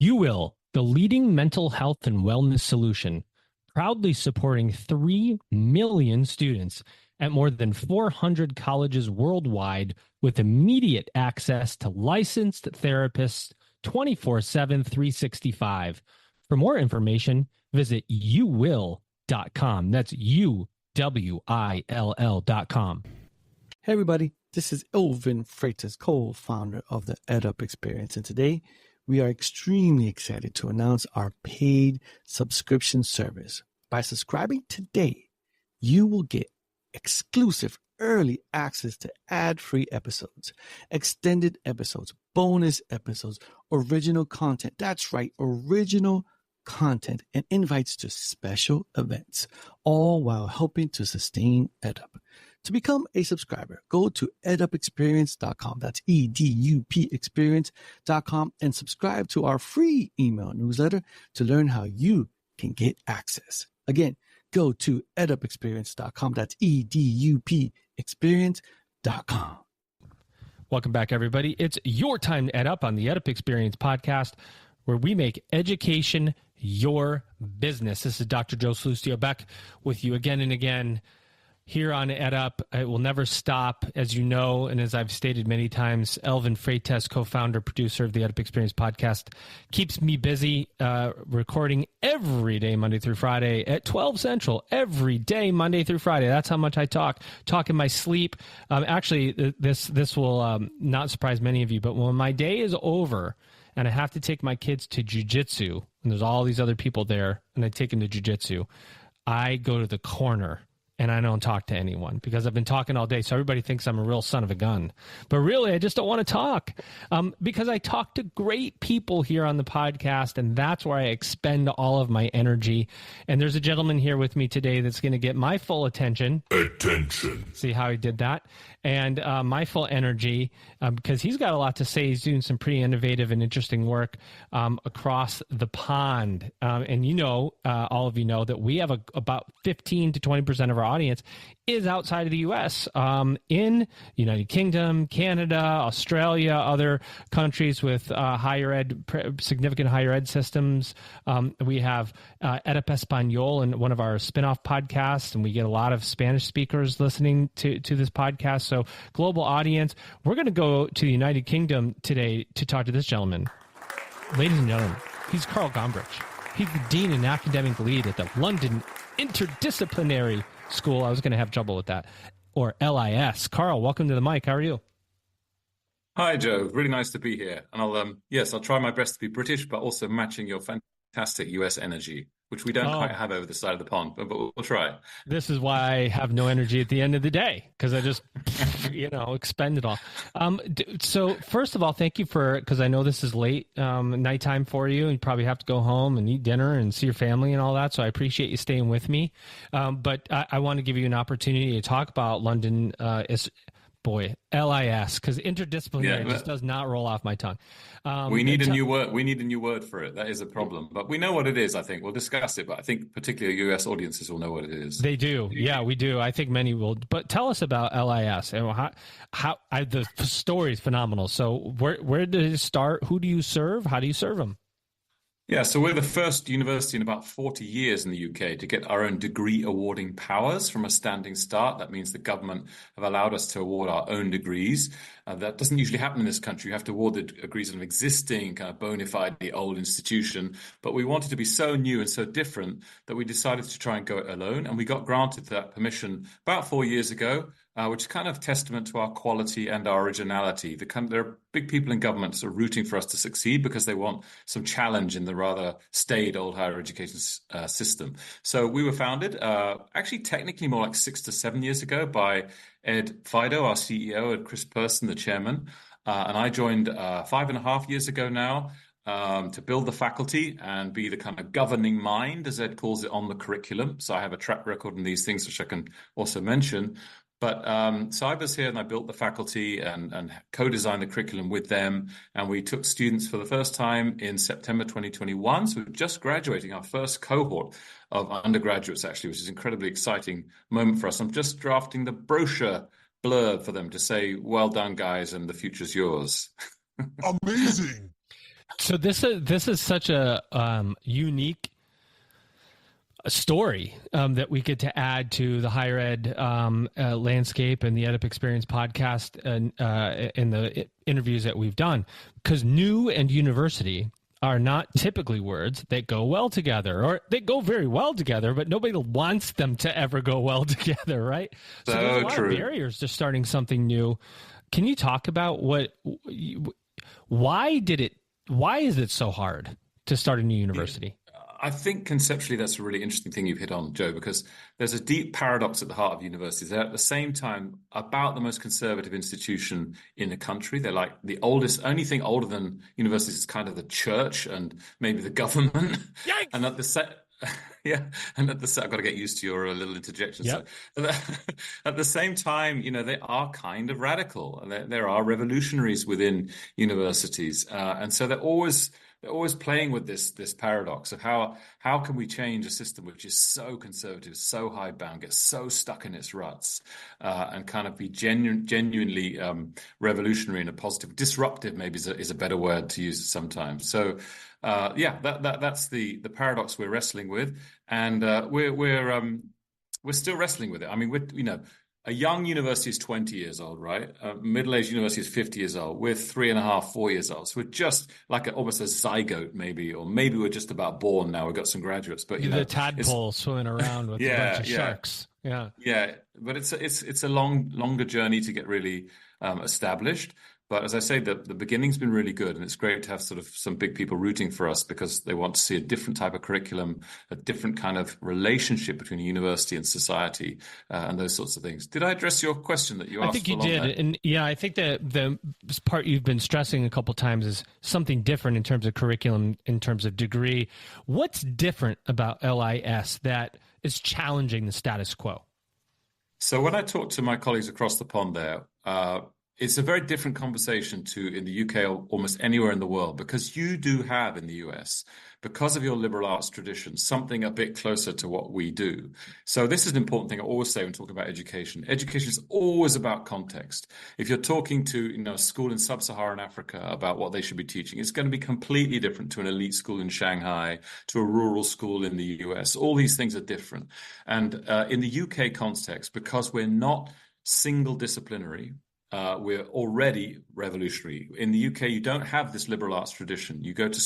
You will, the leading mental health and wellness solution, proudly supporting 3 million students at more than 400 colleges worldwide with immediate access to licensed therapists 24/7, 365. For more information, visit youwill.com. That's UWILL.com. Hey everybody, this is Elvin Freitas, co-founder of the EdUp Experience, and today we are extremely excited to announce our paid subscription service. By subscribing today, you will get exclusive early access to ad-free episodes, extended episodes, bonus episodes, original content. That's right, original content, and invites to special events, all while helping to sustain EdUp. To become a subscriber, go to edupexperience.com. That's EDUP experience.com and subscribe to our free email newsletter to learn how you can get access. Again, go to edupexperience.com. That's EDUP experience.com. Welcome back, everybody. It's your time to Ed Up on the EdUp Experience podcast, where we make education your business. This is Dr. Joe Salustio back with you again and again here on EdUp. It will never stop, as you know, and as I've stated many times. Elvin Freitas, co-founder, producer of the EdUp Experience podcast, keeps me busy recording every day, Monday through Friday at 12 Central, every day, Monday through Friday. That's how much I talk in my sleep. Actually, this will not surprise many of you, but when my day is over and I have to take my kids to jiu-jitsu, and there's all these other people there, and I take them to jiu-jitsu, I go to the corner and I don't talk to anyone because I've been talking all day. So everybody thinks I'm a real son of a gun. But really, I just don't want to talk because I talk to great people here on the podcast, and that's where I expend all of my energy. And there's a gentleman here with me today that's going to get my full attention. See how he did that? And my full energy because he's got a lot to say. He's doing some pretty innovative and interesting work across the pond. And you know, all of you know that we have about 15 to 20% of our audience is outside of the U.S. In United Kingdom, Canada, Australia, other countries with higher ed, significant higher ed systems. We have EdUp Espanol in one of our spinoff podcasts, and we get a lot of Spanish speakers listening to this podcast. So global audience. We're going to go to the United Kingdom today to talk to this gentleman. Ladies and gentlemen, he's Carl Gombrich. He's the Dean and Academic Lead at the London Interdisciplinary School. I was going to have trouble with that. Or LIS. Carl, welcome to the mic. How are you? Hi, Joe. Really nice to be here. And I'll try my best to be British, but also matching your fantastic US energy, which we don't quite have over the side of the pond, but we'll try. This is why I have no energy at the end of the day, because I just, expend it all. So first of all, thank you because I know this is late nighttime for you, and you probably have to go home and eat dinner and see your family and all that. So I appreciate you staying with me. But I want to give you an opportunity to talk about London LIS, because interdisciplinary just does not roll off my tongue. We need a new word. We need a new word for it. That is a problem. But we know what it is, I think. We'll discuss it, but I think particularly US audiences will know what it is. They do. Yeah, we do. I think many will. But tell us about LIS. And the story is phenomenal. So where did it start? Who do you serve? How do you serve them? Yeah, so we're the first university in about 40 years in the UK to get our own degree awarding powers from a standing start. That means the government have allowed us to award our own degrees. That doesn't usually happen in this country. You have to award the degrees of an existing kind of bona fide old institution. But we wanted to be so new and so different that we decided to try and go it alone. And we got granted that permission about 4 years ago, which is kind of testament to our quality and our originality. There are big people in government sort of rooting for us to succeed because they want some challenge in the rather staid old higher education system. So we were founded, actually technically more like 6 to 7 years ago by Ed Fido, our CEO, and Chris Person, the chairman. And I joined 5.5 years ago now to build the faculty and be the kind of governing mind, as Ed calls it, on the curriculum. So I have a track record in these things, which I can also mention. But so I was here and I built the faculty and co-designed the curriculum with them. And we took students for the first time in September 2021. So we're just graduating our first cohort of undergraduates, actually, which is an incredibly exciting moment for us. I'm just drafting the brochure blurb for them to say, well done, guys, and the future's yours. Amazing. So this is such a unique story that we get to add to the higher ed landscape and the EdUp Experience podcast and in the interviews that we've done, because new and university are not typically words that go well together, or they go very well together, but nobody wants them to ever go well together, right? So there's a lot of barriers to starting something new. Can you talk about why is it so hard to start a new university? I think conceptually that's a really interesting thing you've hit on, Joe, because there's a deep paradox at the heart of universities. They're at the same time about the most conservative institution in the country. They're like the oldest, only thing older than universities is kind of the church and maybe the government. Yikes! And at the I've got to get used to your little interjection. Yep. So, at the same time, they are kind of radical. There are revolutionaries within universities, and so they're always playing with this paradox of how can we change a system which is so conservative, so hidebound, gets so stuck in its ruts, and kind of be genuinely revolutionary in a positive, disruptive maybe is a better word to use sometimes. So that's the paradox we're wrestling with, and we're still wrestling with it. I mean, a young university is 20 years old, right? A middle-aged university is 50 years old. We're 3.5, 4 years old. So we're just like almost a zygote, maybe, or maybe we're just about born now. We've got some graduates, but the tadpole swimming around with a bunch of sharks. Yeah, but it's a longer journey to get really established. But as I say, the beginning's been really good, and it's great to have sort of some big people rooting for us because they want to see a different type of curriculum, a different kind of relationship between university and society, and those sorts of things. Did I address your question that you asked? I think you did, and I think that the part you've been stressing a couple times is something different in terms of curriculum, in terms of degree. What's different about LIS that is challenging the status quo? So when I talk to my colleagues across the pond there, it's a very different conversation to in the UK or almost anywhere in the world, because you do have in the US, because of your liberal arts tradition, something a bit closer to what we do. So this is an important thing I always say when talking about education. Education is always about context. If you're talking to a school in sub-Saharan Africa about what they should be teaching, it's going to be completely different to an elite school in Shanghai, to a rural school in the US. All these things are different. And in the UK context, because we're not single disciplinary, we're already revolutionary. In the UK, you don't have this liberal arts tradition. You go to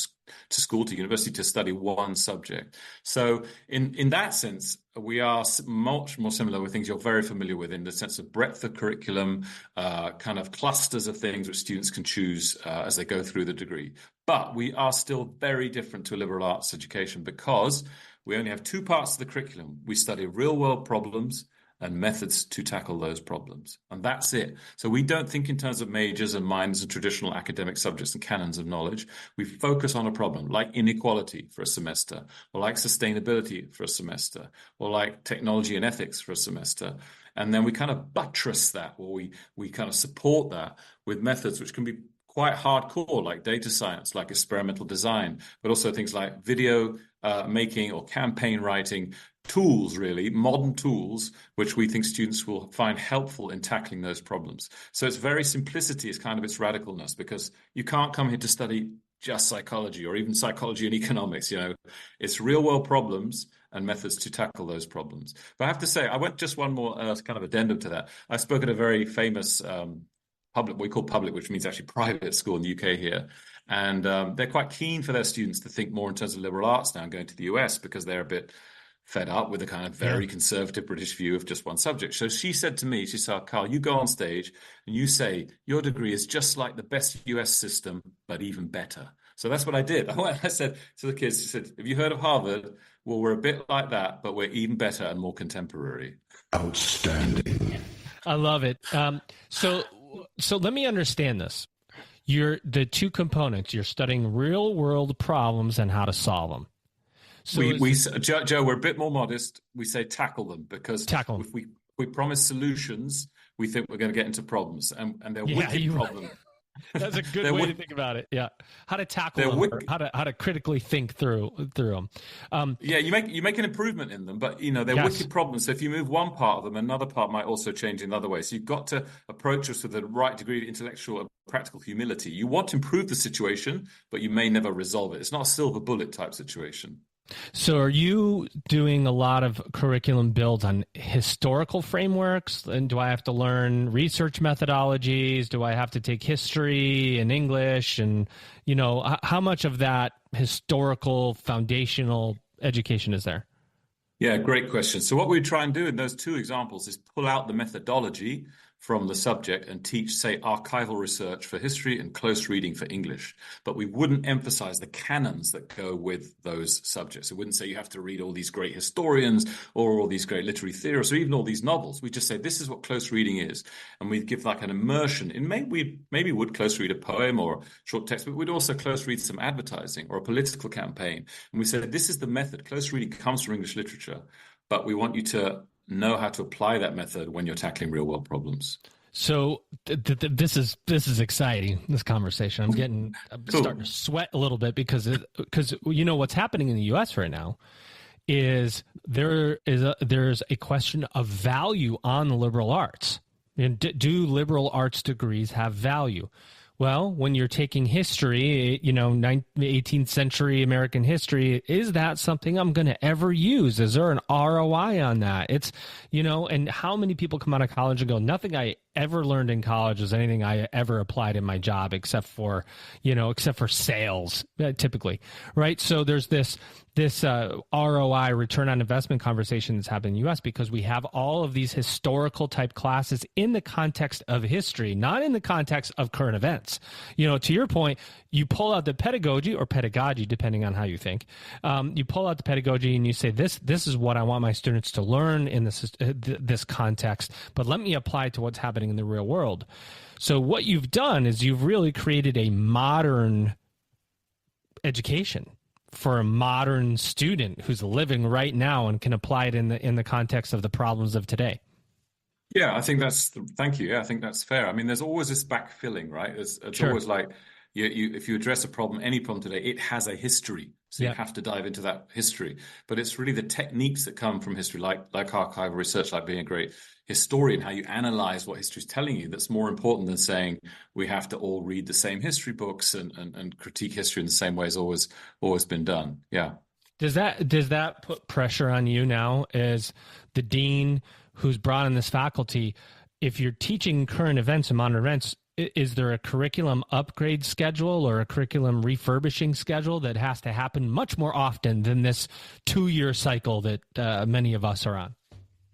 school, to university, to study one subject. So in that sense, we are much more similar with things you're very familiar with in the sense of breadth of curriculum, kind of clusters of things which students can choose as they go through the degree. But we are still very different to a liberal arts education because we only have two parts of the curriculum. We study real-world problems and methods to tackle those problems. And that's it. So we don't think in terms of majors and minors and traditional academic subjects and canons of knowledge. We focus on a problem like inequality for a semester, or like sustainability for a semester, or like technology and ethics for a semester. And then we kind of buttress that, or we kind of support that with methods which can be quite hardcore, like data science, like experimental design, but also things like video making or campaign writing, tools, really, modern tools, which we think students will find helpful in tackling those problems. So its very simplicity is kind of its radicalness, because you can't come here to study just psychology or even psychology and economics. It's real world problems and methods to tackle those problems. But I have to say, I went just one more kind of addendum to that. I spoke at a very famous we call public, which means actually private school in the UK here. And they're quite keen for their students to think more in terms of liberal arts now and going to the US, because they're a bit fed up with a kind of very conservative British view of just one subject. So she said to me, she said, Carl, you go on stage and you say, your degree is just like the best US system, but even better. So that's what I did. I said to the kids, she said, have you heard of Harvard? Well, we're a bit like that, but we're even better and more contemporary. Outstanding. I love it. So let me understand this. You're the two components. You're studying real world problems and how to solve them. So Joe, we're a bit more modest. We say tackle them, because if we promise solutions, we think we're going to get into problems, and they're wicked problems. That's a good They're way to wick- think about it. Yeah, how to tackle they're them, or wick- how to critically think through them. Yeah, you make an improvement in them, but they're Yes. wicked problems. So if you move one part of them, another part might also change in another way. So you've got to approach us with the right degree of intellectual and practical humility. You want to improve the situation, but you may never resolve it. It's not a silver bullet type situation. So are you doing a lot of curriculum builds on historical frameworks? And do I have to learn research methodologies? Do I have to take history and English? And, how much of that historical foundational education is there? Yeah, great question. So what we try and do in those two examples is pull out the methodology from the subject and teach, say, archival research for history and close reading for English. But we wouldn't emphasize the canons that go with those subjects. We wouldn't say you have to read all these great historians or all these great literary theorists or even all these novels. We just say this is what close reading is. And we give like an immersion in maybe would close read a poem or a short text, but we'd also close read some advertising or a political campaign. And we said this is the method. Close reading comes from English literature, but we want you to know how to apply that method when you're tackling real world problems. So this is exciting, this conversation. I'm Cool. starting to sweat a little bit because what's happening in the US right now is there's a question of value on the liberal arts. And do liberal arts degrees have value? Well, when you're taking history, 18th century American history, is that something I'm going to ever use? Is there an ROI on that? It's, and how many people come out of college and go, nothing I ever learned in college is anything I ever applied in my job except for sales, typically, right? So there's this ROI, return on investment conversation that's happening in the U.S. because we have all of these historical type classes in the context of history, not in the context of current events. To your point, you pull out the pedagogy or pedagogy, depending on how you think. You pull out the pedagogy and you say, this is what I want my students to learn in this context, but let me apply it to what's happening in the real world. So what you've done is you've really created a modern education for a modern student who's living right now and can apply it in the context of the problems of today. Yeah, thank you. Yeah, I think that's fair. I mean, there's always this backfilling, right? It's Sure. always like if you address a problem, any problem today, it has a history. So Yeah. you have to dive into that history. But it's really the techniques that come from history, like archival research, like being a great historian, how you analyze what history is telling you, that's more important than saying we have to all read the same history books and critique history in the same way as always been done. Yeah. Does that put pressure on you now as the dean who's brought in this faculty? If you're teaching current events and modern events, is there a curriculum upgrade schedule or a curriculum refurbishing schedule that has to happen much more often than this 2-year cycle that many of us are on?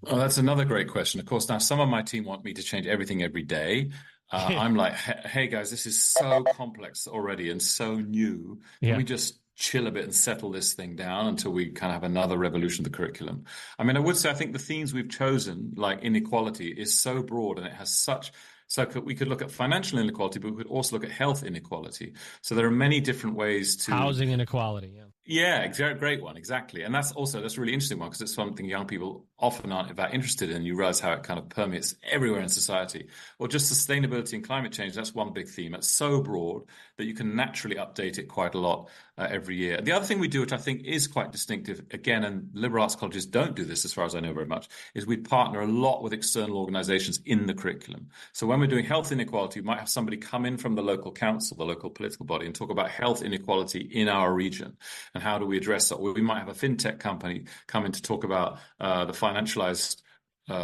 Oh, that's another great question. Of course, now some of my team want me to change everything every day. I'm like, hey guys, this is so complex already and so new. Can we just chill a bit and settle this thing down until we kind of have another revolution of the curriculum? I mean, I would say I think the themes we've chosen, like inequality, is so broad and it has such. So we could look at financial inequality, but we could also look at health inequality. So there are many different ways to housing inequality. Yeah, great one, exactly. And that's a really interesting one because it's something young people often aren't that interested in. You realize how it kind of permeates everywhere in society. Or just sustainability and climate change, that's one big theme. It's so broad that you can naturally update it quite a lot every year. The other thing we do, which I think is quite distinctive, again, and liberal arts colleges don't do this as far as I know very much, is we partner a lot with external organizations in the curriculum. So when we're doing health inequality, we might have somebody come in from the local council, the local political body, and talk about health inequality in our region. And how do we address that? Well, we might have a fintech company come in to talk about the financialized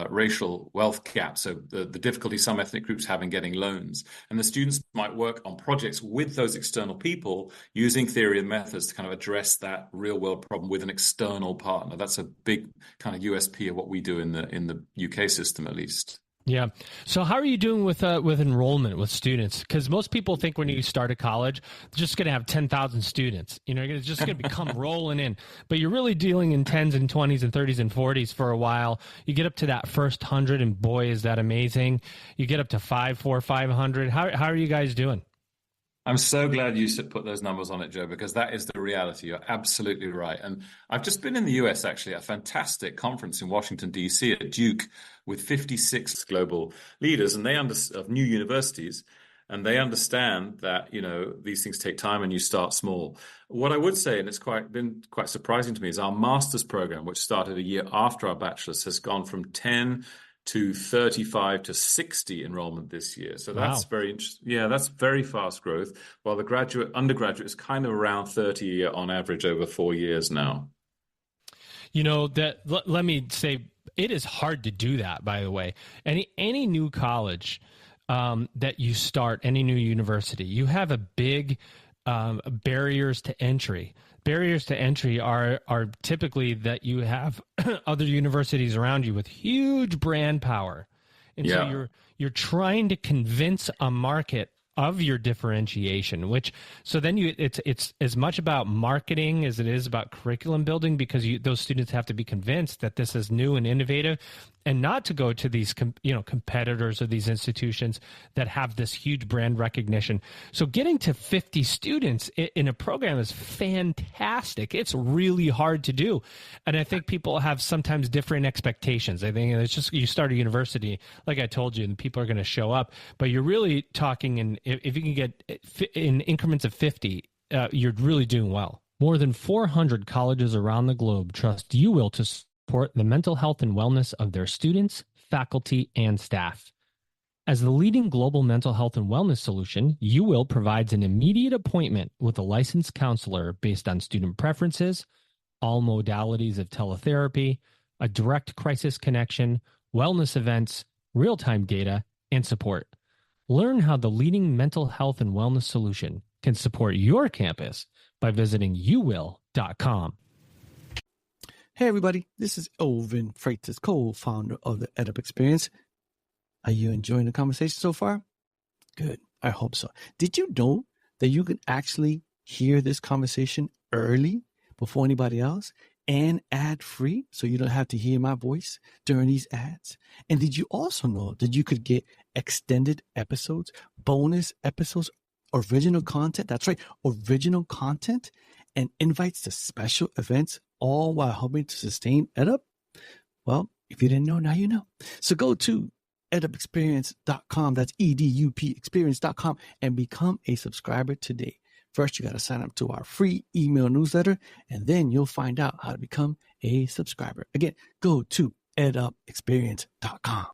racial wealth gap, so the difficulty some ethnic groups have in getting loans. And the students might work on projects with those external people using theory and methods to kind of address that real world problem with an external partner. That's a big kind of USP of what we do in the UK system, at least. Yeah. So how are you doing with enrollment with students? Because most people think when you start a college, they're just going to have 10,000 students. It's just going to become rolling in. But you're really dealing in 10s and 20s and 30s and 40s for a while. You get up to that first 100, and boy, is that amazing. You get up to 500. How are you guys doing? I'm so glad you put those numbers on it, Joe, because that is the reality. You're absolutely right. And I've just been in the US, actually, at a fantastic conference in Washington, D.C. at Duke with 56 global leaders of new universities. And they understand that, these things take time and you start small. What I would say, and it's been quite surprising to me, is our master's program, which started a year after our bachelor's, has gone from 10 to 35 to 60 enrollment this year. So that's very interesting. Yeah, that's very fast growth. While the undergraduate is kind of around 30 on average over 4 years now. Let me say, it is hard to do that, by the way. Any new college that you start, any new university, you have a big barriers to entry. Barriers to entry are typically that you have other universities around you with huge brand power. And so you're trying to convince a market of your differentiation, so then it's as much about marketing as it is about curriculum building, because those students have to be convinced that this is new and innovative, and not to go to these competitors or these institutions that have this huge brand recognition. So getting to 50 students in a program is fantastic. It's really hard to do, and I think people have sometimes different expectations. I think it's just, you start a university, like I told you, and people are going to show up, but you're really talking if you can get in increments of 50, you're really doing well. More than 400 colleges around the globe trust UWill to support the mental health and wellness of their students, faculty, and staff. As the leading global mental health and wellness solution, UWill provides an immediate appointment with a licensed counselor based on student preferences, all modalities of teletherapy, a direct crisis connection, wellness events, real-time data, and support. Learn how the leading mental health and wellness solution can support your campus by visiting uwill.com. Hey everybody, this is Elvin Freitas, co-founder of the EdUp Experience. Are you enjoying the conversation so far? Good, I hope so. Did you know that you can actually hear this conversation early before anybody else and ad-free, so you don't have to hear my voice during these ads? And did you also know that you could get extended episodes, bonus episodes, original content? That's right, original content, and invites to special events, all while helping to sustain EdUp? Well, if you didn't know, now you know. So go to edupexperience.com, that's EDUP experience.com, and become a subscriber today. First, you got to sign up to our free email newsletter, and then you'll find out how to become a subscriber. Again, go to edupexperience.com.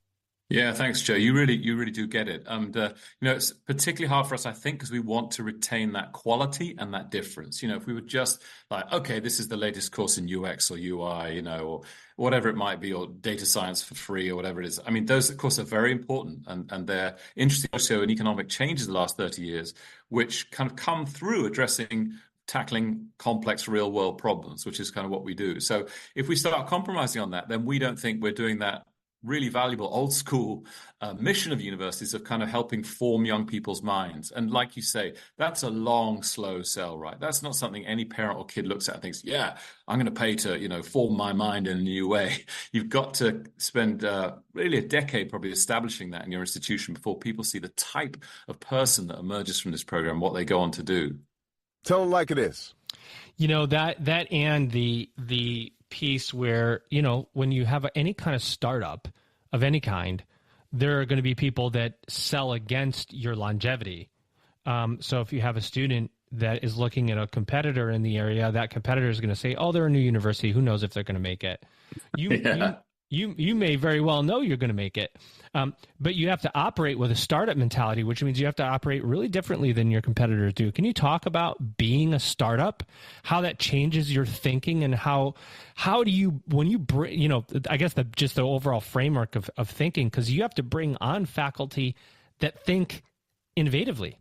Yeah, thanks, Joe. You really do get it. And, it's particularly hard for us, I think, because we want to retain that quality and that difference. If we were just like, okay, this is the latest course in UX or UI, or whatever it might be, or data science for free or whatever it is. I mean, those, of course, are very important, and they're interesting also in economic changes the last 30 years, which kind of come through tackling complex real world problems, which is kind of what we do. So if we start compromising on that, then we don't think we're doing that really valuable old school mission of universities of kind of helping form young people's minds. And like you say, that's a long, slow sell, right? That's not something any parent or kid looks at and thinks, yeah, I'm going to pay to, form my mind in a new way. You've got to spend really a decade probably establishing that in your institution before people see the type of person that emerges from this program, what they go on to do. Tell them like it is. That and the piece where, when you have any kind of startup of any kind, there are going to be people that sell against your longevity. So if you have a student that is looking at a competitor in the area, that competitor is going to say, oh, they're a new university. Who knows if they're going to make it? You may very well know you're going to make it. But you have to operate with a startup mentality, which means you have to operate really differently than your competitors do. Can you talk about being a startup, how that changes your thinking, and how do you, when you bring, I guess just the overall framework of thinking, because you have to bring on faculty that think innovatively.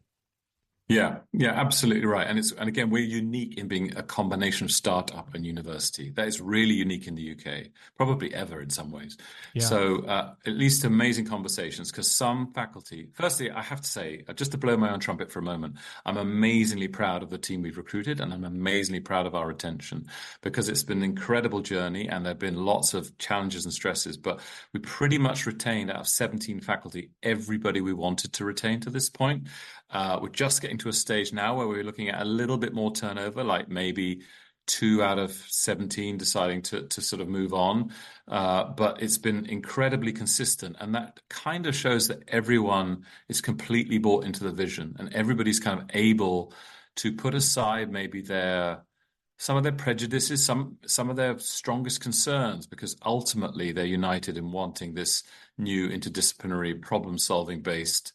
Yeah, absolutely right. And again, we're unique in being a combination of startup and university. That is really unique in the UK, probably ever in some ways. Yeah. So at least amazing conversations, because some faculty, firstly, I have to say, just to blow my own trumpet for a moment, I'm amazingly proud of the team we've recruited, and I'm amazingly proud of our retention, because it's been an incredible journey and there have been lots of challenges and stresses, but we pretty much retained out of 17 faculty, everybody we wanted to retain to this point. We're just getting to a stage now where we're looking at a little bit more turnover, like maybe 2 out of 17 deciding to sort of move on. But it's been incredibly consistent. And that kind of shows that everyone is completely bought into the vision, and everybody's kind of able to put aside maybe some of their prejudices, some of their strongest concerns, because ultimately they're united in wanting this new interdisciplinary problem-solving based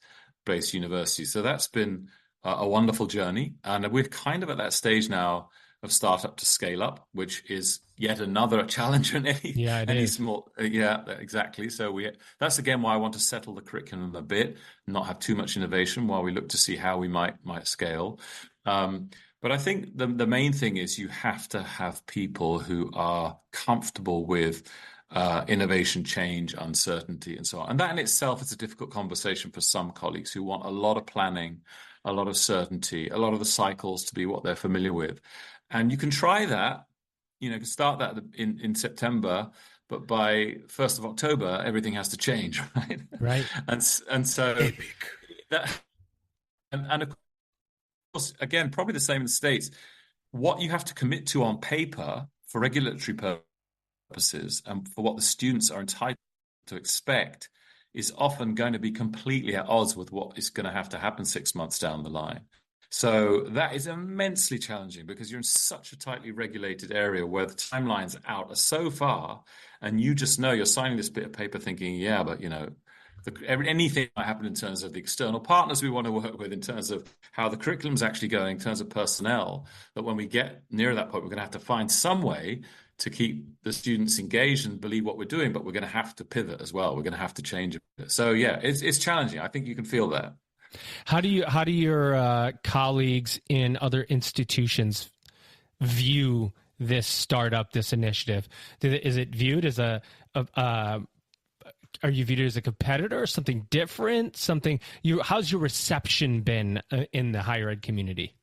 university. So that's been a wonderful journey, and we're kind of at that stage now of startup to scale up, which is yet another challenge in any small. Yeah, exactly. So that's again why I want to settle the curriculum a bit, not have too much innovation while we look to see how we might scale. But I think the main thing is you have to have people who are comfortable with innovation, change, uncertainty, and so on. And that in itself is a difficult conversation for some colleagues who want a lot of planning, a lot of certainty, a lot of the cycles to be what they're familiar with. And you can try that, you can start that in September, but by 1st of October, everything has to change, right? Right. And so that, and of course, again, probably the same in the States. What you have to commit to on paper for regulatory purposes and for what the students are entitled to expect is often going to be completely at odds with what is going to have to happen 6 months down the line. So that is immensely challenging because you're in such a tightly regulated area where the timelines out are so far, and you just know you're signing this bit of paper thinking, yeah, but anything might happen in terms of the external partners we want to work with, in terms of how the curriculum's actually going, in terms of personnel, that when we get near that point, we're going to have to find some way to keep the students engaged and believe what we're doing, but we're going to have to pivot as well. We're going to have to change it. So yeah, it's challenging. I think you can feel that. How do your colleagues in other institutions view this startup, this initiative? Is it viewed as are you viewed as a competitor, something different, how's your reception been in the higher ed community?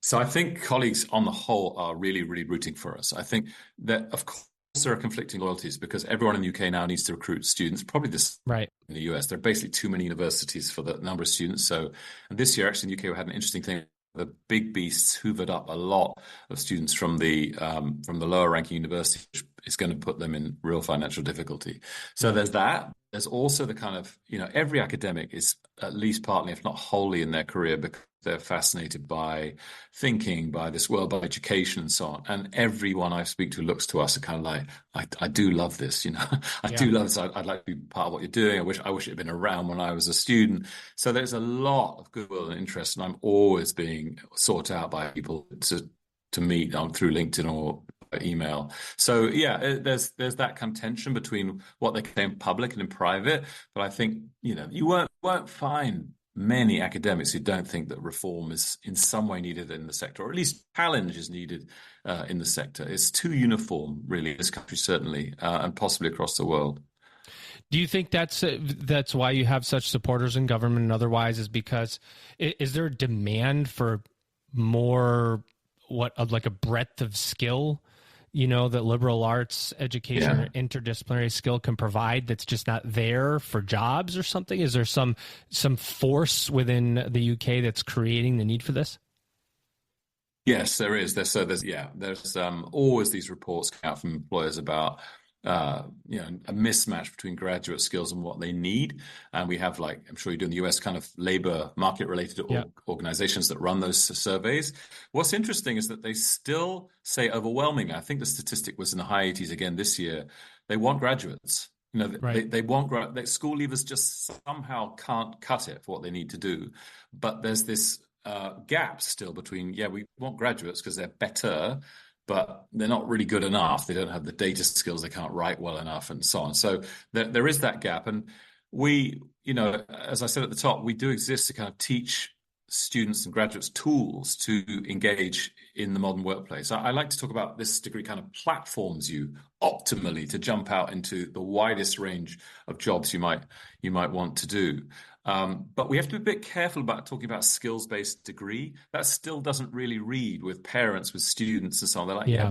So I think colleagues on the whole are really, really rooting for us. I think that, of course, there are conflicting loyalties because everyone in the UK now needs to recruit students, probably this right. In the US. There are basically too many universities for the number of students. So and this year, actually, in the UK, we had an interesting thing. The big beasts hoovered up a lot of students from the lower ranking universities, which is going to put them in real financial difficulty. So there's that. There's also the kind of, every academic is at least partly, if not wholly, in their career because they're fascinated by thinking, by this world, by education and so on. And everyone I speak to looks to us and kind of like, I do love this, I do love this. I'd like to be part of what you're doing. I wish it had been around when I was a student. So there's a lot of goodwill and interest, and I'm always being sought out by people to meet through LinkedIn or email. So yeah, there's that kind of tension between what they say in public and in private. But I think, you won't find many academics who don't think that reform is in some way needed in the sector, or at least challenge is needed in the sector. It's too uniform, really, in this country, certainly, and possibly across the world. Do you think that's why you have such supporters in government and otherwise, is because is there a demand for more, like a breadth of skill, that liberal arts education or interdisciplinary skill can provide that's just not there for jobs or something? Is there some force within the UK that's creating the need for this? Yes, there is. There's always these reports coming out from employers about a mismatch between graduate skills and what they need. And we have, like I'm sure you do in the US, kind of labor market related organizations that run those surveys. What's interesting is that they still say overwhelmingly, I think the statistic was in the high 80s again this year, they want graduates. They want school leavers just somehow can't cut it for what they need to do. But there's this gap still between, we want graduates because they're better, but they're not really good enough. They don't have the data skills. They can't write well enough and so on. So there is that gap. And we, as I said at the top, we do exist to kind of teach students and graduates tools to engage in the modern workplace. I like to talk about this degree kind of platforms you optimally to jump out into the widest range of jobs you might want to do. But we have to be a bit careful about talking about skills-based degree. That still doesn't really read with parents, with students and so on. They're like,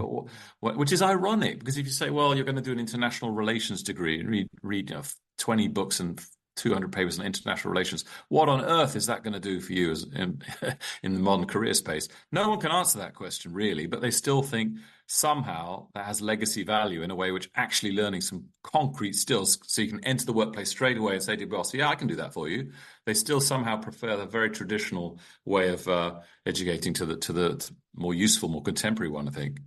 but which is ironic, because if you say, well, you're going to do an international relations degree and read 20 books and 200 papers on international relations. What on earth is that going to do for you in the modern career space? No one can answer that question, really, but they still think somehow that has legacy value in a way which actually learning some concrete skills so you can enter the workplace straight away and say to your boss, yeah, I can do that for you. They still somehow prefer the very traditional way of educating to the more useful, more contemporary one, I think.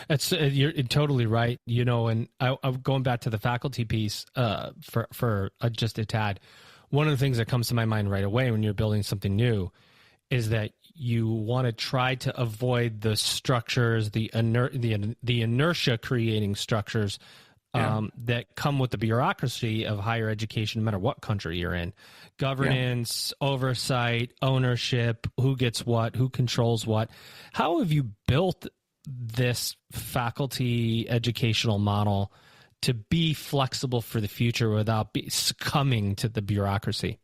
It's you're totally right. And I'm going back to the faculty piece for just a tad. One of the things that comes to my mind right away when you're building something new is that you want to try to avoid the structures, the inertia creating structures that come with the bureaucracy of higher education, no matter what country you're in. Governance, oversight, ownership, who gets what, who controls what. How have you built this faculty educational model to be flexible for the future without succumbing to the bureaucracy?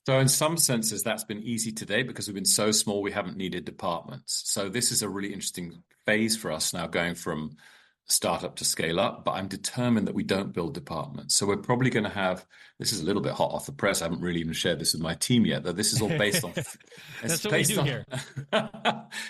So in some senses, that's been easy today because we've been so small, we haven't needed departments. So this is a really interesting phase for us now, going from startup to scale up, but I'm determined that we don't build departments. So we're probably going to have, this is a little bit hot off the press, I haven't really even shared this with my team yet, though this is all based on That's what we do here.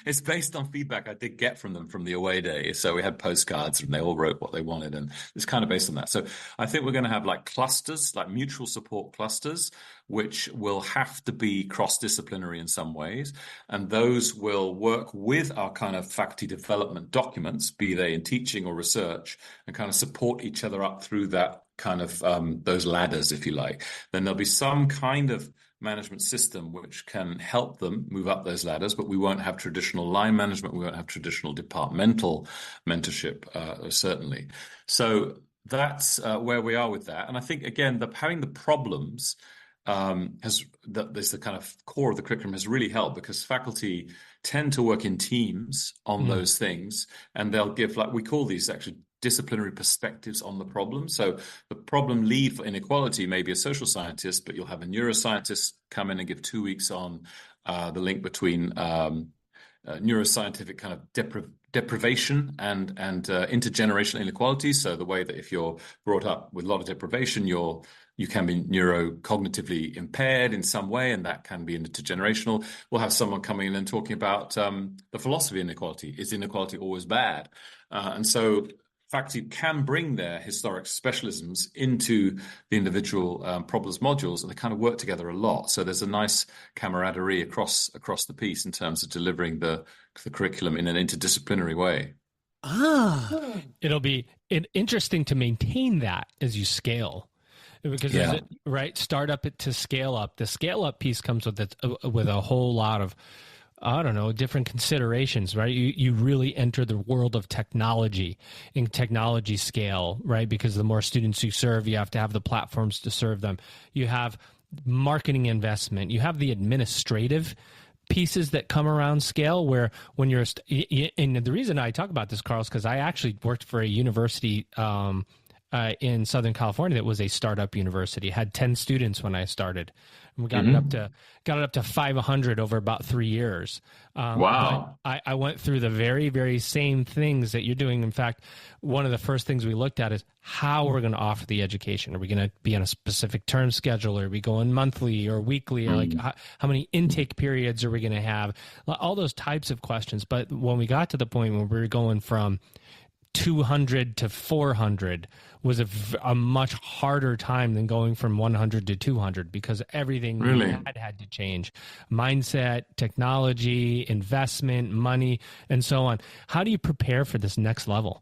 It's based on feedback I did get from them from the away day. So we had postcards and they all wrote what they wanted, and it's kind of based on that. So I think we're going to have like clusters, like mutual support clusters, which will have to be cross-disciplinary in some ways. And those will work with our kind of faculty development documents, be they in teaching or research, and kind of support each other up through that kind of those ladders, if you like. Then there'll be some kind of management system which can help them move up those ladders, but we won't have traditional line management. We won't have traditional departmental mentorship, certainly. So that's where we are with that. And I think, again, having the problems there's the kind of core of the curriculum has really helped, because faculty tend to work in teams on those things, and they'll give, like, we call these actually disciplinary perspectives on the problem. So the problem lead for inequality may be a social scientist, but you'll have a neuroscientist come in and give 2 weeks on the link between neuroscientific kind of deprivation and intergenerational inequality. So the way that if you're brought up with a lot of deprivation, you can be neurocognitively impaired in some way, and that can be intergenerational. We'll have someone coming in and talking about the philosophy of inequality. Is inequality always bad? And so faculty can bring their historic specialisms into the individual problems modules, and they kind of work together a lot. So there's a nice camaraderie across the piece in terms of delivering the curriculum in an interdisciplinary way. It'll be interesting to maintain that as you scale. Because startup to scale up. The scale up piece comes with a whole lot of, different considerations, right? You really enter the world of technology and technology scale, right? Because the more students you serve, you have to have the platforms to serve them. You have marketing investment. You have the administrative pieces that come around scale, where when you're, and the reason I talk about this, Carl, is because I actually worked for a university in Southern California that was a startup university. It had 10 students when I started. And we got it up to 500 over about 3 years. Wow! But I went through the very, very same things that you're doing. In fact, one of the first things we looked at is how we're going to offer the education. Are we going to be on a specific term schedule? Or are we going monthly or weekly? Or like how many intake periods are we going to have? All those types of questions. But when we got to the point where we were going from 200 to 400 was a much harder time than going from 100 to 200, because everything really had to change. Mindset, technology, investment, money, and so on. How do you prepare for this next level?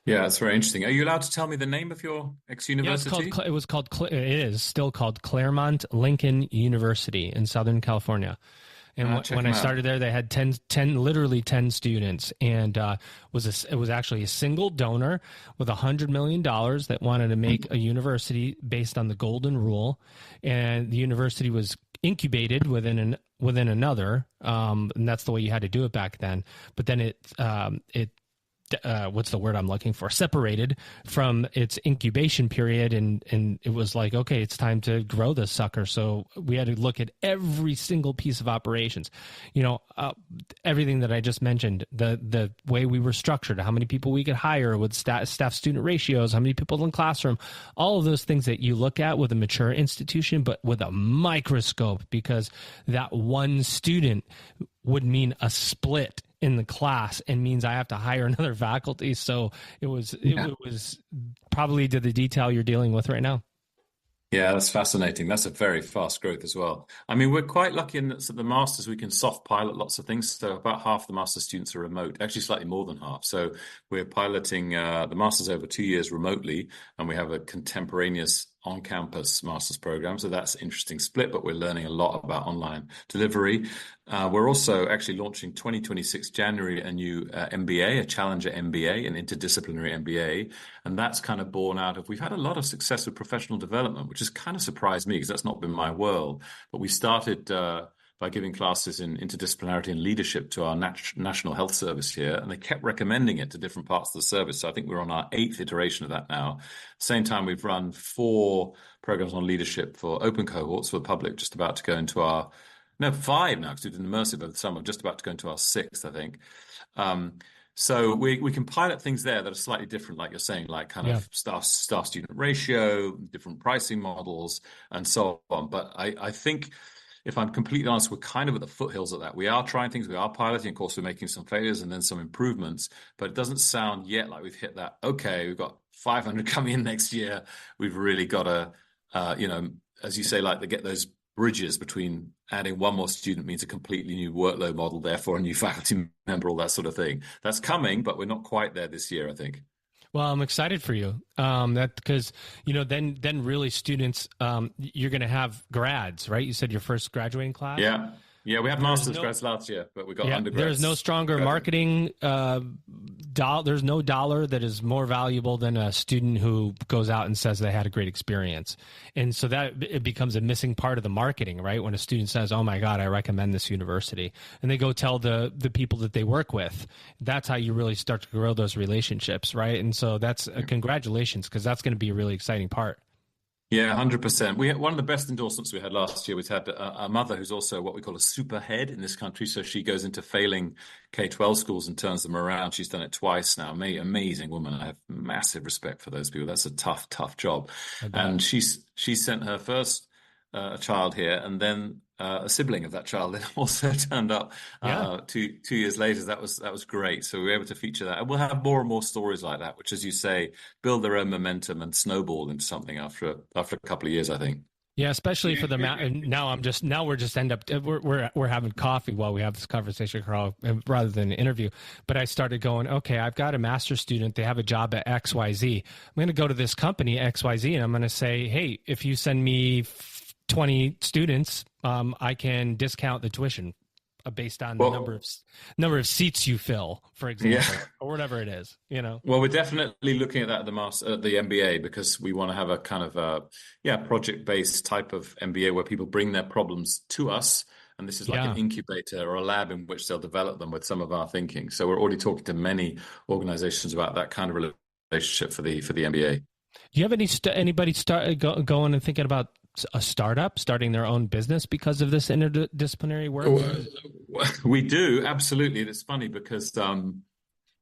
Yeah, it's very interesting. Are you allowed to tell me the name of your ex-university? Yeah, it is still called Claremont Lincoln University in Southern California. And when I started there, they had literally 10 students, and it was actually a single donor with $100 million that wanted to make a university based on the golden rule, and the university was incubated within another, and that's the way you had to do it back then. But then what's the word I'm looking for? Separated from its incubation period, and it was like, okay, it's time to grow this sucker. So we had to look at every single piece of operations, everything that I just mentioned, the way we were structured, how many people we could hire with staff student ratios, how many people in the classroom, all of those things that you look at with a mature institution, but with a microscope, because that one student would mean a split in the class and means I have to hire another faculty. So it was probably to the detail you're dealing with right now. Yeah, that's fascinating. That's a very fast growth as well. I mean, we're quite lucky in that at the masters we can soft pilot lots of things. So about half the master students are remote, actually slightly more than half. So we're piloting the masters over 2 years remotely, and we have a contemporaneous on-campus master's program. So that's an interesting split, but we're learning a lot about online delivery. We're also actually launching 2026 January a new MBA, a Challenger MBA, an interdisciplinary MBA. And that's kind of born out of, we've had a lot of success with professional development, which has kind of surprised me because that's not been my world. But we started by giving classes in interdisciplinarity and leadership to our National Health Service here, and they kept recommending it to different parts of the service. So I think we're on our 8th iteration of that now. Same time, we've run 4 programs on leadership for open cohorts for the public, just about to go into our, 5 now, because we did immersive over the summer, just about to go into our 6th, I think. So we can pilot things there that are slightly different, like you're saying, like kind of staff student ratio, different pricing models, and so on. But I think, if I'm completely honest, we're kind of at the foothills of that. We are trying things, we are piloting. Of course, we're making some failures and then some improvements, but it doesn't sound yet like we've hit that. Okay, we've got 500 coming in next year. We've really got to, as you say, like to get those bridges between adding one more student means a completely new workload model, therefore a new faculty member, all that sort of thing. That's coming, but we're not quite there this year, I think. Well, I'm excited for you. That because then really students, you're going to have grads, right? You said your first graduating class. Yeah, we had master's grads last year, but we got undergrads. There's no stronger marketing. There's no dollar that is more valuable than a student who goes out and says they had a great experience. And so that it becomes a missing part of the marketing, right? When a student says, "Oh my God, I recommend this university," and they go tell the people that they work with. That's how you really start to grow those relationships, right? And so that's congratulations, because that's going to be a really exciting part. Yeah, 100%. We had one of the best endorsements we had last year. We had a mother who's also what we call a super head in this country. So she goes into failing K-12 schools and turns them around. She's done it twice now. Amazing woman. I have massive respect for those people. That's a tough, tough job. And she sent her first child here, and then a sibling of that child that also turned up 2 years later. That was great. So we were able to feature that, and we'll have more and more stories like that, which, as you say, build their own momentum and snowball into something after a couple of years, I think. Yeah, especially for the now we're having coffee while we have this conversation, Carl, rather than an interview. But I started going, okay, I've got a master's student. They have a job at XYZ. I'm going to go to this company XYZ, and I'm going to say, hey, if you send me 20 students, I can discount the tuition based on the number of seats you fill, for example, or whatever it is, Well, we're definitely looking at that at the MBA, because we want to have a kind of project-based type of MBA where people bring their problems to us, and this is like an incubator or a lab in which they'll develop them with some of our thinking. So we're already talking to many organizations about that kind of relationship for the MBA. Do you have anybody going and thinking about a startup starting their own business because of this interdisciplinary work? We do, absolutely. It's funny because we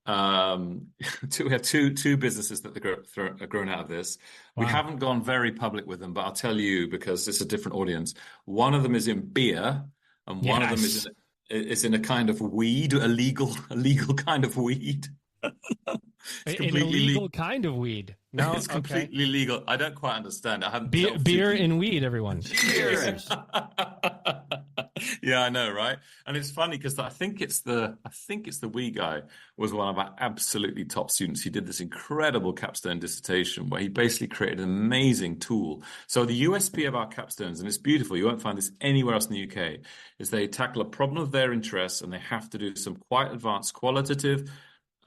have two businesses that are grown out of this. Wow. We haven't gone very public with them, but I'll tell you, because it's a different audience. One of them is in beer, and one of them is in a kind of weed, a legal kind of weed. It's an illegal kind of weed. No, it's completely legal. I don't quite understand. I haven't beer and weed, everyone. Cheers. Yeah, I know, right? And it's funny because I think it's the wee guy was one of our absolutely top students. He did this incredible capstone dissertation where he basically created an amazing tool. So the USP of our capstones, and it's beautiful, you won't find this anywhere else in the UK, is they tackle a problem of their interest, and they have to do some quite advanced qualitative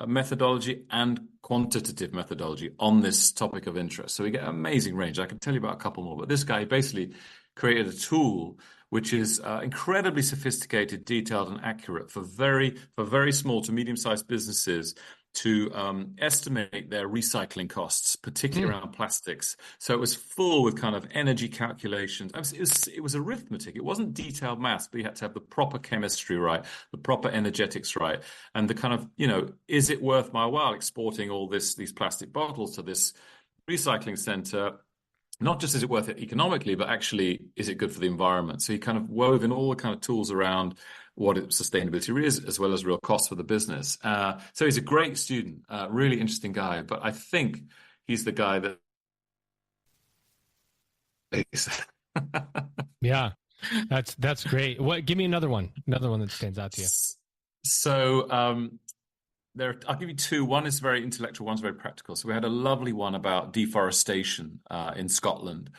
methodology and quantitative methodology on this topic of interest. So we get an amazing range. I can tell you about a couple more, but this guy basically created a tool which is incredibly sophisticated, detailed, and accurate for very small to medium-sized businesses to estimate their recycling costs, particularly around plastics. So it was full with kind of energy calculations. It was arithmetic. It wasn't detailed maths, but you had to have the proper chemistry right, the proper energetics right, and the kind of, is it worth my while exporting all these plastic bottles to this recycling center? Not just is it worth it economically, but actually, is it good for the environment? So he kind of wove in all the kind of tools around what sustainability is, as well as real costs for the business. So he's a great student, really interesting guy. But I think he's the guy that. Yeah, that's great. Give me another one that stands out to you. So I'll give you two. One is very intellectual, one's very practical. So we had a lovely one about deforestation in Scotland,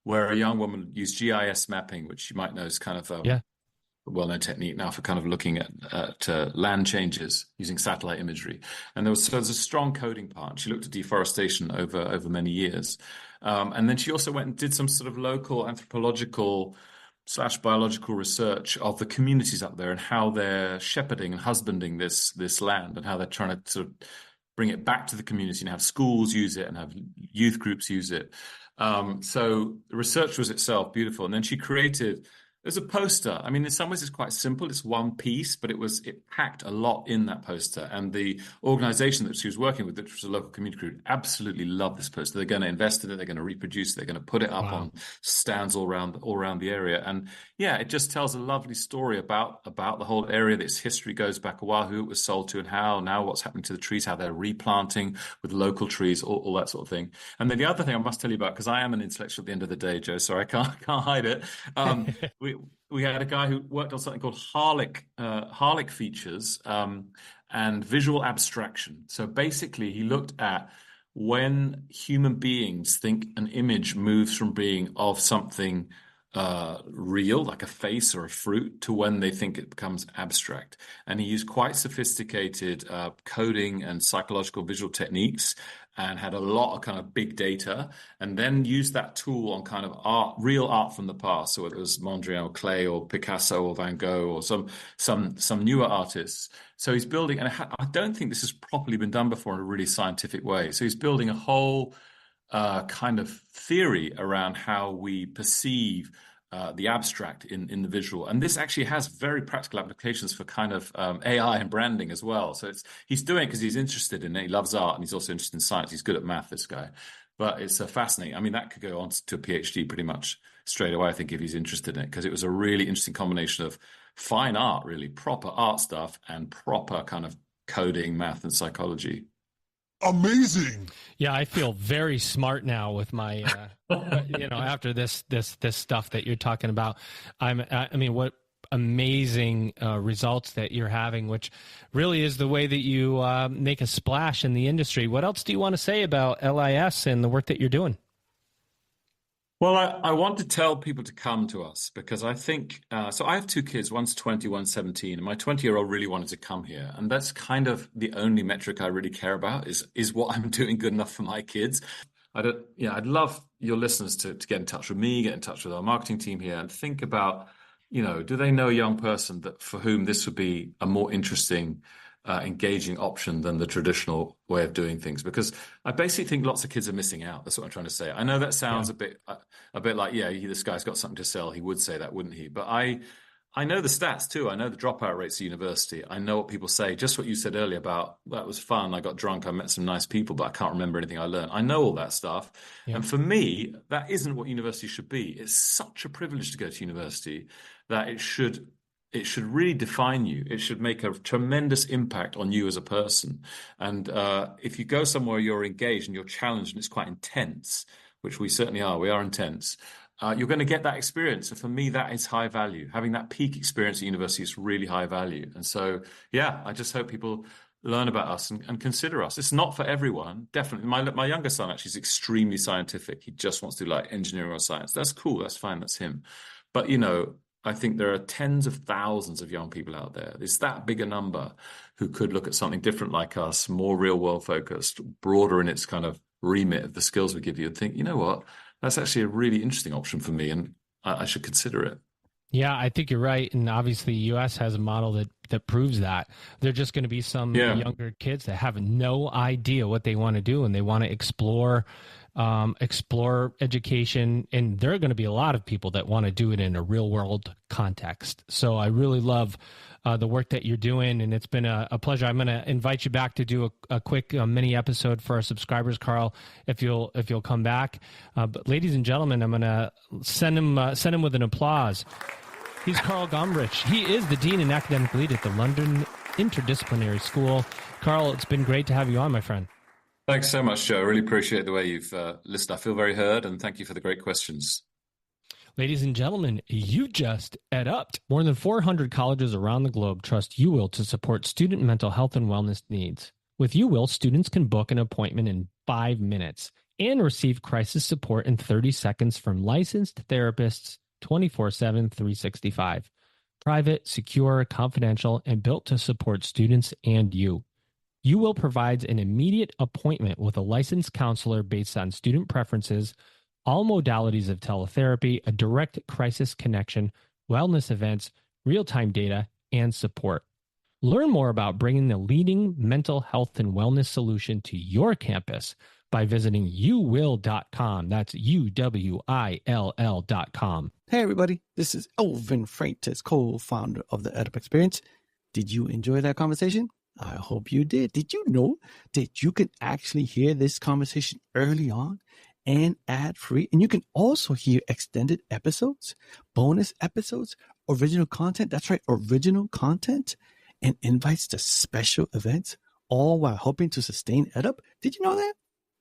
where a young woman used GIS mapping, which you might know is kind of a well-known technique now for kind of looking at land changes using satellite imagery. And there's a strong coding part. She looked at deforestation over many years. And then she also went and did some sort of local anthropological / biological research of the communities up there and how they're shepherding and husbanding this land, and how they're trying to sort of bring it back to the community and have schools use it and have youth groups use it. So the research was itself beautiful. And then she created, there's a poster. I mean, in some ways it's quite simple. It's one piece, but it packed a lot in that poster. And the organization that she was working with, which was a local community group, absolutely loved this poster. They're going to invest in it. They're going to reproduce it. They're going to put it up on stands all around the area. And yeah, it just tells a lovely story about the whole area. Its history goes back a while, who it was sold to and how, now what's happening to the trees, how they're replanting with local trees, all that sort of thing. And then the other thing I must tell you about, because I am an intellectual at the end of the day, Joe, so I can't hide it. We had a guy who worked on something called Harlick features and visual abstraction. So basically, he looked at when human beings think an image moves from being of something real, like a face or a fruit, to when they think it becomes abstract. And he used quite sophisticated coding and psychological visual techniques, and had a lot of kind of big data, and then used that tool on kind of art, real art from the past. So whether it was Mondrian or Klee or Picasso or Van Gogh or some newer artists. So he's building, and I don't think this has properly been done before in a really scientific way. So he's building a whole kind of theory around how we perceive the abstract in the visual. And this actually has very practical applications for kind of AI and branding as well. So he's doing it because he's interested in it. He loves art, and he's also interested in science. He's good at math, this guy. But it's fascinating. I mean, that could go on to a PhD pretty much straight away, I think, if he's interested in it, because it was a really interesting combination of fine art, really proper art stuff, and proper kind of coding, math, and psychology. Amazing. Yeah, I feel very smart now with my, after this stuff that you're talking about. I mean, what amazing results that you're having, which really is the way that you make a splash in the industry. What else do you want to say about LIS and the work that you're doing? Well, I want to tell people to come to us because I think, so I have two kids, one's 20, one's 17, and my 20-year-old really wanted to come here. And that's kind of the only metric I really care about is what I'm doing good enough for my kids. I'd love your listeners to get in touch with me, get in touch with our marketing team here, and think about, do they know a young person that for whom this would be a more interesting engaging option than the traditional way of doing things? Because I basically think lots of kids are missing out. That's what I'm trying to say. I know that sounds a bit like, this guy's got something to sell. He would say that, wouldn't he? But I know the stats too. I know the dropout rates at university. I know what people say. Just what you said earlier about that was fun. I got drunk. I met some nice people, but I can't remember anything I learned. I know all that stuff. Yeah. And for me, that isn't what university should be. It's such a privilege to go to university that it should really define you. It should make a tremendous impact on you as a person. And if you go somewhere you're engaged and you're challenged and it's quite intense, which we certainly are, we are intense, you're going to get that experience. And for me, that is high value. Having that peak experience at university is really high value. And so, I just hope people learn about us and consider us. It's not for everyone, definitely. My younger son actually is extremely scientific. He just wants to do like engineering or science. That's cool. That's fine. That's him. But, I think there are tens of thousands of young people out there. It's that big a number who could look at something different like us, more real world focused, broader in its kind of remit of the skills we give you, and think, you know what, that's actually a really interesting option for me, and I should consider it. Yeah, I think you're right. And obviously, the U.S. has a model that proves that. They're just going to be some younger kids that have no idea what they want to do, and they want to explore education. And there are going to be a lot of people that want to do it in a real world context. So I really love the work that you're doing, and it's been a pleasure. I'm going to invite you back to do a quick mini episode for our subscribers, Carl, if you'll come back. But ladies and gentlemen, I'm going to send him with an applause. He's Carl Gombrich. He is the Dean and Academic Lead at the London Interdisciplinary School. Carl, it's been great to have you on, my friend. Thanks so much, Joe. I really appreciate the way you've listened. I feel very heard, and thank you for the great questions. Ladies and gentlemen, you just ed-upped. More than 400 colleges around the globe trust UWill to support student mental health and wellness needs. With UWill, students can book an appointment in 5 minutes and receive crisis support in 30 seconds from licensed therapists 24/7, 365. Private, secure, confidential, and built to support students and you. UWill provides an immediate appointment with a licensed counselor based on student preferences, all modalities of teletherapy, a direct crisis connection, wellness events, real-time data, and support. Learn more about bringing the leading mental health and wellness solution to your campus by visiting uwill.com. That's UWILL.com. Hey, everybody. This is Elvin Freitas, co-founder of the EdUp Experience. Did you enjoy that conversation? I hope you did. Did you know that you can actually hear this conversation early on and ad-free? And you can also hear extended episodes, bonus episodes, original content. That's right, original content, and invites to special events, all while helping to sustain EdUp. Did you know that?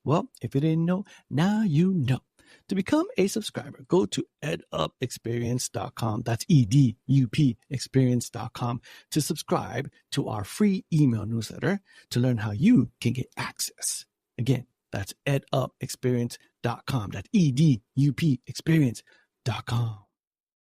Well, if you didn't know, now you know. To become a subscriber, go to edupexperience.com. That's EDUP experience.com to subscribe to our free email newsletter to learn how you can get access. Again, that's edupexperience.com. That's EDUP experience.com.